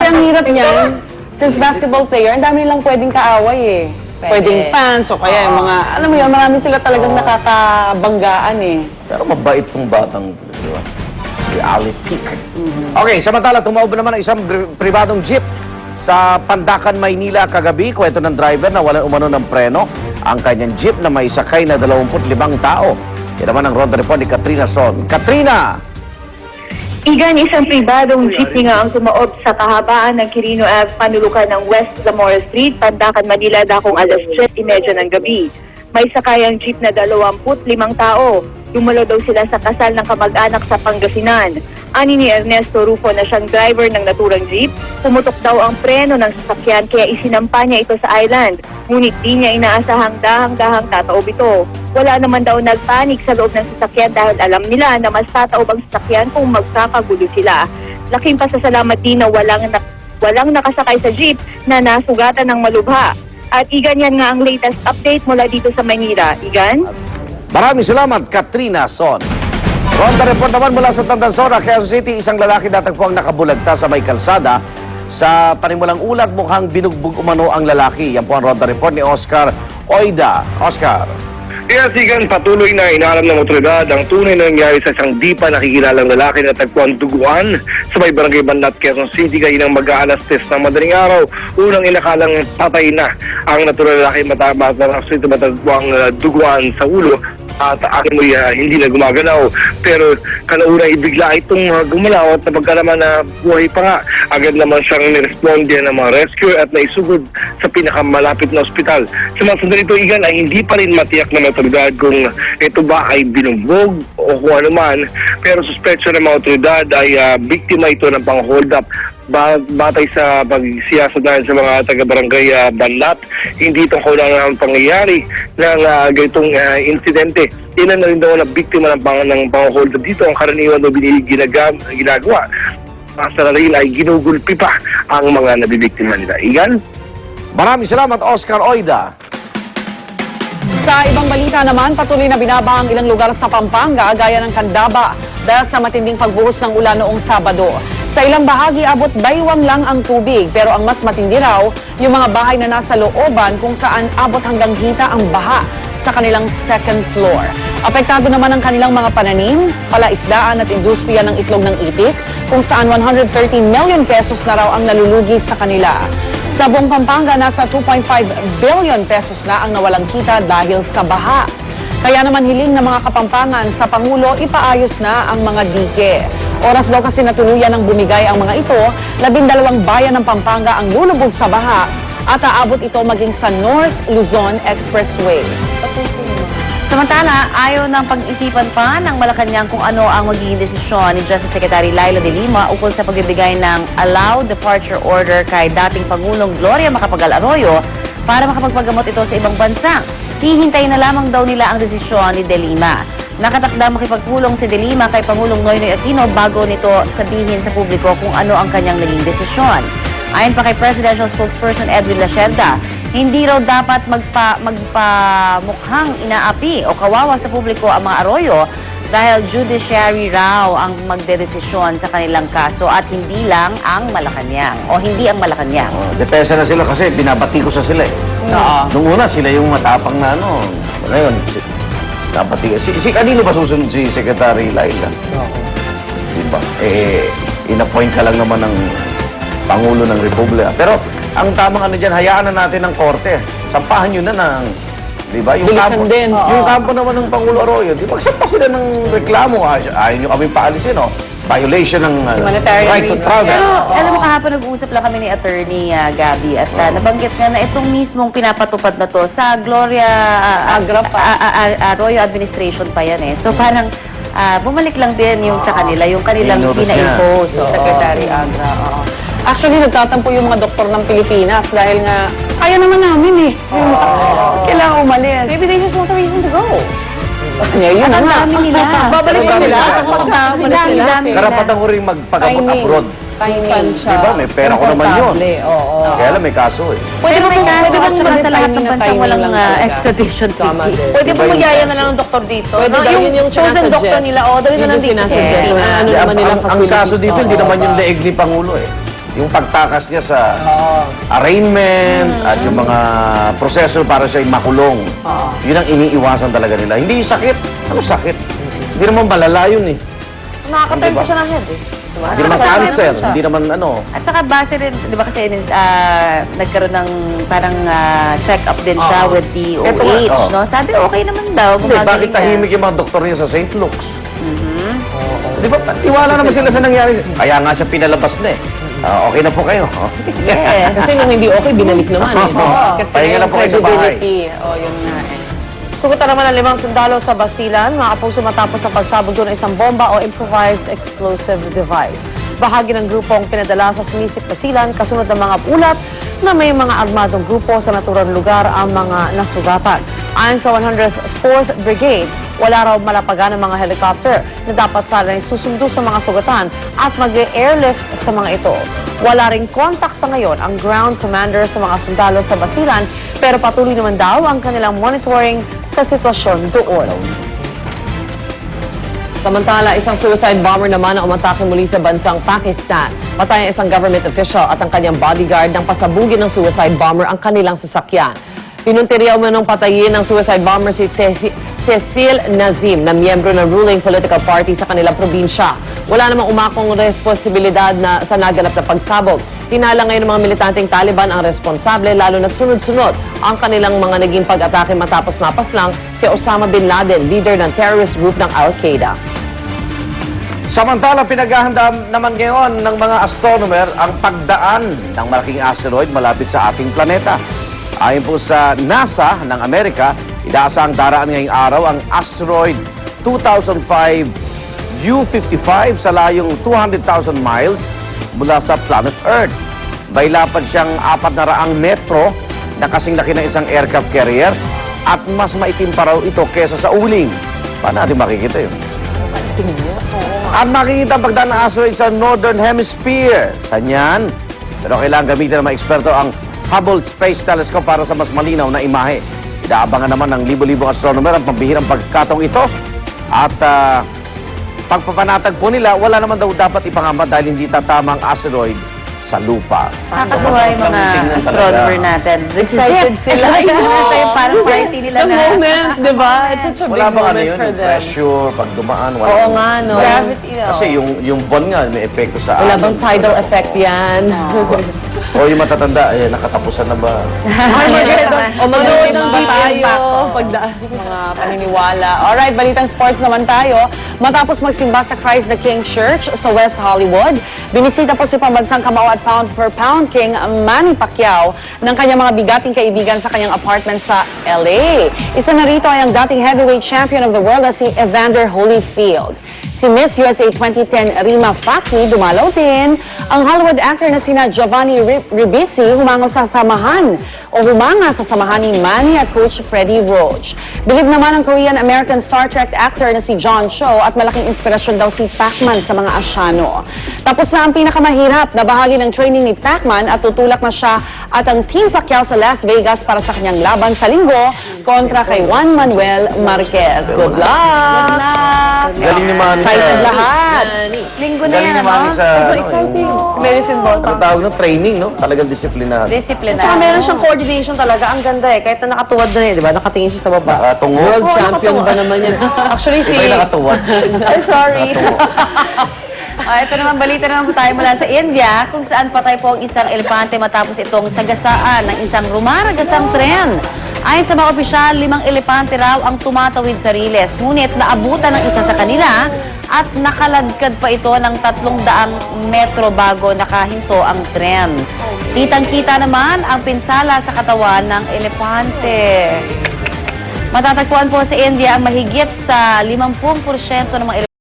ang hirap niyan, since basketball player, ang dami nilang pwedeng kaaway eh. Pwedeng fans o kaya yung mga, alam mo yun, marami sila talagang nakakabanggaan eh. Pero mabait tong batang, di ba? Ali Peak. Okay, samantala, tumaob naman ang isang pribadong jeep sa Pandacan, Maynila kagabi. Kwento ng driver na walang umano ng preno ang kanyang jeep na may sakay na 25 tao. Yan naman ang ronda report ni Katrina Son. Katrina! Igan, isang pribadong jeepney nga ang tumaob sa kahabaan ng Quirino Ave, panulukan ng West Zamora Street, Pandacan, Manila, dakong alas 3:30 ng gabi. May sakayang jeep na 25 tao. Dumalo daw sila sa kasal ng kamag-anak sa Pangasinan. Ani ni Ernesto Rufo na siyang driver ng naturang jeep, pumutok daw ang preno ng sasakyan kaya isinampa niya ito sa island. Ngunit di niya inaasahang dahang-dahang tataob ito. Wala naman daw nagpanik sa loob ng sasakyan dahil alam nila na mas tataob ang sasakyan kung magkakagulo sila. Laking pasasalamat din na walang nakasakay sa jeep na nasugatan ng malubha. At Igan, yan nga ang latest update mula dito sa Manila. Igan? Maraming salamat, Katrina Son. Ronda report naman mula sa Tandansora, Quezon City, isang lalaki natagpuang nakabulagta sa may kalsada. Sa panimulang ulat, mukhang binugbog umano ang lalaki. Yan po ang ronda report ni Oscar Oida. Oscar. Kaya sigan, patuloy na inaalam ng otoridad ang tunay na nangyari sa isang di pa nakikilalang lalaki na tagpuan duguan sa may barangay Banlat, Quezon City, kayo ng mag-aalas 10 ng madaling araw. Unang inakalang patay na ang natural lalaki matagpuang duguan sa ulo at akin mo'y hindi na gumagalaw. Pero kalauna ibigla itong gumalaw at napagkalaman na buhay pa nga. Agad naman siyang niresponde ng mga rescue at naisugod sa pinakamalapit na ospital. Sa mga sandali ito, Igan, ay hindi pa rin matiyak ng otoridad kung ito ba ay binugbog o kung ano man. Pero suspetsyo ng mga otoridad ay biktima ito ng pang-hold up. Batay sa pagsiyasa dahil sa mga taga-barangay Banlat, hindi ito ang pangyayari ng ganitong insidente. Ilan na rin daw na biktima ng pang-hold up dito. Ang karaniwan daw ginagawa. Sa rin ay ginugulpi pa ang mga nabibiktima nila. Igan? Maraming salamat, Oscar Oida. Sa ibang balita naman, patuloy na binaba ang ilang lugar sa Pampanga, gaya ng Candaba, dahil sa matinding pagbuhos ng ulan noong Sabado. Sa ilang bahagi, abot baywang lang ang tubig, pero ang mas matindi raw, yung mga bahay na nasa looban kung saan abot hanggang hita ang baha sa kanilang second floor. Apektado naman ang kanilang mga pananim, palaisdaan at industriya ng itlog ng itik, kung saan 130 million pesos na raw ang nalulugi sa kanila. Sa buong Pampanga, nasa 2.5 billion pesos na ang nawalang kita dahil sa baha. Kaya naman hiling ng mga Kapampangan sa Pangulo, ipaayos na ang mga dike. Oras daw kasi natuluyan ng bumigay ang mga ito, 12 bayan ng Pampanga ang lulubog sa baha at aabot ito maging sa North Luzon Expressway. Samantala, ayaw ng pag-isipan pa ng Malacanang kung ano ang magiging desisyon ni Justice Secretary Laila de Lima ukol sa pagbibigay ng allowed departure order kay dating Pangulong Gloria Macapagal Arroyo para makapagpagamot ito sa ibang bansa. Hihintayin na lamang daw nila ang desisyon ni de Lima. Nakatakda makipagpulong si de Lima kay Pangulong Noynoy Aquino bago nito sabihin sa publiko kung ano ang kanyang naging desisyon. Ayon pa kay Presidential Spokesperson Edwin Lacerda, hindi raw dapat magpamukhang inaapi o kawawa sa publiko ang mga Arroyo dahil judiciary raw ang magdedesisyon sa kanilang kaso at hindi lang ang Malacanang o hindi ang Malacanang. Depensa na sila kasi binabati ko sa sila eh. Nung una sila yung matapang na ano. Ngayon, nabati. Si kanino ba susunod si Secretary Laila? Diba? In-appoint ka lang naman ng Pangulo ng Republika. Pero ang tamang ano dyan, hayaan na natin ng korte. Sampahan nyo na ng, di ba? Yung Bilisan din. Yung kampo naman ng Pangulo Arroyo, di ba? Magsampa sila ng reklamo. Ayaw nyo kami paalisin, no? Violation ng right to travel. Pero alam mo, kahapon nag-uusap lang kami ni Attorney Gabby at nabanggit nga na itong mismong pinapatupad na to sa Gloria Arroyo administration pa yan eh. So parang bumalik lang din yung sa kanila, yung kanilang pina-impose. Secretary Agra. Actually, nagtatampo yung mga doktor ng Pilipinas dahil nga, kaya naman namin eh. Kailangan umalis. Maybe they just want a reason to go. Yun na nga. Babalik pa sila kapag umalis sila. Karapatan ko rin magpagamot abroad. Timing. Diba? May pera ko naman yun. Kaya lang may kaso eh. Pwede mo kaso Pwede at saka bang sa lahat ng timing na bansa timing walang lang talaga? extradition treaty. Pwede po magyaya na lang ng doktor dito. Pwede daw, yun yung chosen sinasuggest. doctor nila, dali na lang dito. Sinasuggest. Ano naman nila Ang kaso dito, hindi naman yung leeg ni Pangulo eh. Yung pagtakas niya sa arraignment at yung mga proseso para siya makulong. Yun ang iniiwasan talaga nila. Hindi yung sakit. Ano sakit? Hindi naman malala yun eh. Nakaka-turn Diba? ko siya ng head eh. Diba? Hindi naman Nakasama cancer. naman siya. Hindi naman ano. At saka base rin, di ba kasi nagkaroon ng parang check-up din siya with Eto nga, DOH, no? Sabi okay naman daw, Hindi, bakit gumagaling na. tahimik yung mga doktor niya sa St. Luke's? Di ba, tiwala naman sila sa nangyari. Kaya nga siya pinalabas na eh. Okay na po kayo. Yes. Kasi nung hindi okay, binalik naman eh. Kasi Pahinga yung lang po kayo sa bahay. credibility. Yun nga eh. Sugutan naman ng 5 sundalo sa Basilan, mga kapuso matapos ang pagsabog doon ng isang bomba o improvised explosive device. Bahagi ng grupong pinadala sa Sumisip Basilan, kasunod ng mga ulat na may mga armadong grupo sa naturang lugar ang mga nasugatan. Ayon sa 104th Brigade, wala raw malapagan ng mga helicopter na dapat sana ay susundo sa mga sugatan at mag-airlift sa mga ito. Wala ring contact sa ngayon ang ground commander sa mga sundalo sa Basilan, pero patuloy naman daw ang kanilang monitoring sa sitwasyon doon. Samantala, isang suicide bomber naman ang umatake muli sa bansang Pakistan. Patay ang isang government official at ang kanyang bodyguard nang pasabugin ng suicide bomber ang kanilang sasakyan. Pinuntirya umanong patayin ng suicide bomber si Tehsil Nazim na miyembro ng ruling political party sa kanilang probinsya. Wala namang umakong responsibilidad na sa naganap na pagsabog. Hinala ngayon ng mga militanteng Taliban ang responsable lalo na't sunod-sunod ang kanilang mga naging pag-atake matapos mapaslang si Osama Bin Laden, leader ng terrorist group ng Al-Qaeda. Samantala, pinaghahanda naman ngayon ng mga astronomer ang pagdaan ng malaking asteroid malapit sa ating planeta. Ayon po sa NASA ng Amerika, inaasahang daraan ngayong araw ang asteroid 2005 U-55 sa layong 200,000 miles mula sa planet Earth. May lapad siyang 400 metro na kasing laki ng isang aircraft carrier at mas maitim pa raw ito kesa sa uling. Paano natin makikita yun? At makikita ang pagdaan ng asteroid sa Northern Hemisphere. Sanyan. Pero kailangan gamitin ng mga eksperto ang Hubble Space Telescope para sa mas malinaw na imahe. Inaabangan naman ng libo-libong astronomer ang pambihirang pagkakataong ito. At pagpapanatag po nila, wala naman daw dapat ipangamba dahil hindi tatama ang asteroid sa lupa. Nakakatuwa yung mga Tingnan astronomer talaga. natin. This is Excited it. sila. Ito yung parang party nila The na. moment, di ba? It's such a big Wala bang ano moment yun? for Yung them. pressure, pag dumaan, wala. Oo nga, no? Gravity, Kasi yung buwan nga, may epekto sa Wala atin. bang tidal Wala. effect yan? O yung matatanda, nakatapusan na ba? O mag-finish ba tayo? Pagdaan. Mga paniniwala. Alright, balitang sports naman tayo. Matapos magsimba sa Christ the King Church sa West Hollywood, binisita po si pambansang kamao at pound for pound king Manny Pacquiao ng kanyang mga bigating kaibigan sa kanyang apartment sa LA. Isa na rito ay ang dating heavyweight champion of the world na si Evander Holyfield. Si Miss USA 2010 Rima Faki dumalaw din. Ang Hollywood actor na sina Giovanni Ribisi humanga sa samahan ni Manny at Coach Freddie Roach. Bilib naman ang Korean-American Star Trek actor na si John Cho at malaking inspirasyon daw si Pacman sa mga Asyano. Tapos na ang pinakamahirap na bahagi ng training ni Pacman at tutulak na siya at ang Team Pacquiao sa Las Vegas para sa kanyang laban sa linggo kontra kay Juan Manuel Marquez. Good luck! Galing naman Excited lahat. Linggo na Galing yan, naman ano? sa Exciting. Medicine ball. ano tawag ng training, no? Talagang disiplinado. Discipline Tsaka meron siyang coordination talaga. Ang ganda eh. Kahit na nakatuwad na eh, di ba? Nakatingin siya sa baba. Nakatungo. World Oo, champion nakatawa. ba naman yan? Actually, Iba yung nakatuwad. Ay, sorry. Nakatungo. Ito naman, balita naman po tayo mula sa India kung saan patay po ang isang elepante matapos itong sagasaan ng isang rumaragasang tren. Ayon sa mga opisyal, 5 elepante raw ang tumatawid sa riles. Ngunit naabutan ng isa sa kanila at nakaladkad pa ito ng 300 metro bago nakahinto ang tren. Kitang-kita naman ang pinsala sa katawan ng elepante. Matatagpuan po sa India ang mahigit sa 50% ng mga